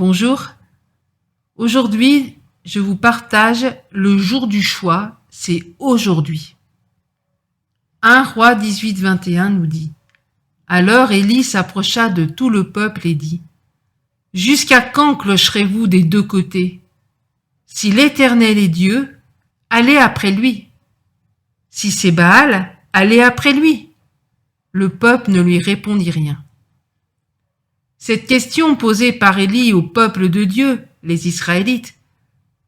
Bonjour, aujourd'hui je vous partage le jour du choix, c'est aujourd'hui. 1 Roi 18-21 nous dit: Alors Élie s'approcha de tout le peuple et dit: Jusqu'à quand clocherez-vous des deux côtés? Si l'Éternel est Dieu, allez après lui. Si c'est Baal, allez après lui. Le peuple ne lui répondit rien. Cette question posée par Élie au peuple de Dieu, les Israélites,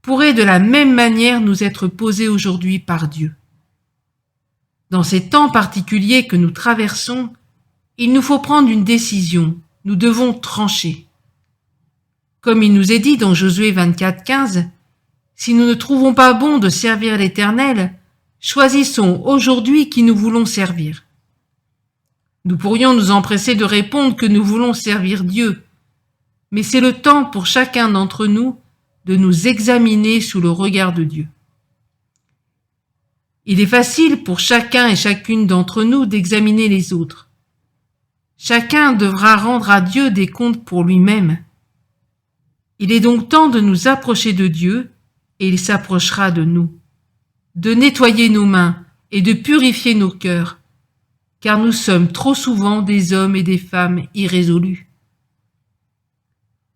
pourrait de la même manière nous être posée aujourd'hui par Dieu. Dans ces temps particuliers que nous traversons, il nous faut prendre une décision, nous devons trancher. Comme il nous est dit dans Josué 24-15, si nous ne trouvons pas bon de servir l'Éternel, choisissons aujourd'hui qui nous voulons servir. Nous pourrions nous empresser de répondre que nous voulons servir Dieu, mais c'est le temps pour chacun d'entre nous de nous examiner sous le regard de Dieu. Il est facile pour chacun et chacune d'entre nous d'examiner les autres. Chacun devra rendre à Dieu des comptes pour lui-même. Il est donc temps de nous approcher de Dieu et il s'approchera de nous, de nettoyer nos mains et de purifier nos cœurs, car nous sommes trop souvent des hommes et des femmes irrésolus.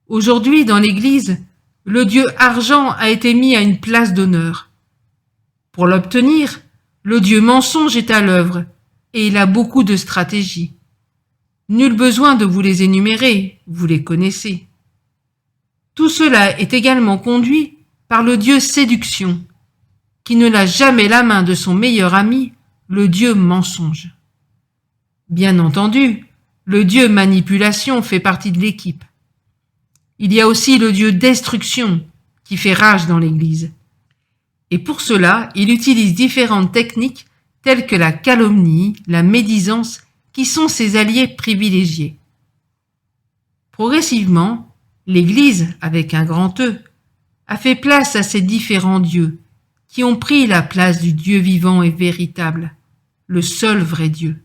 Aujourd'hui, dans l'Église, le Dieu argent a été mis à une place d'honneur. Pour l'obtenir, le Dieu mensonge est à l'œuvre, et il a beaucoup de stratégies. Nul besoin de vous les énumérer, vous les connaissez. Tout cela est également conduit par le Dieu séduction, qui ne lâche jamais la main de son meilleur ami, le Dieu mensonge. Bien entendu, le Dieu manipulation fait partie de l'équipe. Il y a aussi le Dieu destruction qui fait rage dans l'Église. Et pour cela, il utilise différentes techniques telles que la calomnie, la médisance, qui sont ses alliés privilégiés. Progressivement, l'Église, avec un grand E, a fait place à ces différents dieux qui ont pris la place du Dieu vivant et véritable, le seul vrai Dieu.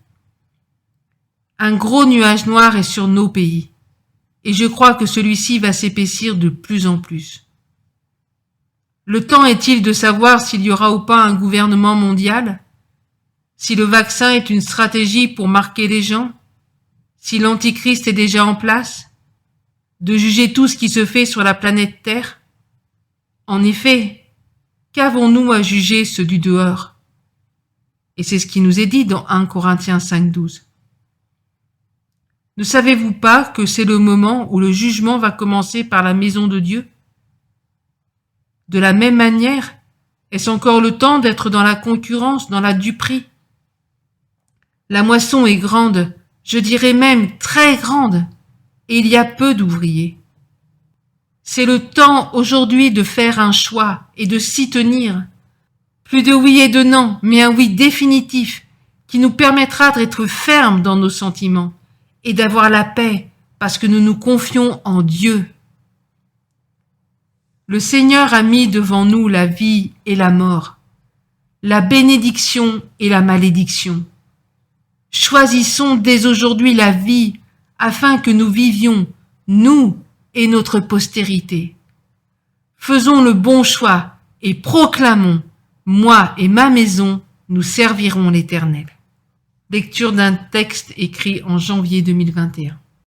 Un gros nuage noir est sur nos pays, et je crois que celui-ci va s'épaissir de plus en plus. Le temps est-il de savoir s'il y aura ou pas un gouvernement mondial? Si le vaccin est une stratégie pour marquer les gens? Si l'Antichrist est déjà en place? De juger tout ce qui se fait sur la planète Terre? En effet, qu'avons-nous à juger ceux du dehors? Et c'est ce qui nous est dit dans 1 Corinthiens 5-12. Ne savez-vous pas que c'est le moment où le jugement va commencer par la maison de Dieu? De la même manière, est-ce encore le temps d'être dans la concurrence, dans la duperie? La moisson est grande, je dirais même très grande, et il y a peu d'ouvriers. C'est le temps aujourd'hui de faire un choix et de s'y tenir. Plus de oui et de non, mais un oui définitif qui nous permettra d'être fermes dans nos sentiments et d'avoir la paix parce que nous nous confions en Dieu. Le Seigneur a mis devant nous la vie et la mort, la bénédiction et la malédiction. Choisissons dès aujourd'hui la vie afin que nous vivions, nous et notre postérité. Faisons le bon choix et proclamons, moi et ma maison, nous servirons l'Éternel. Lecture d'un texte écrit en janvier 2021.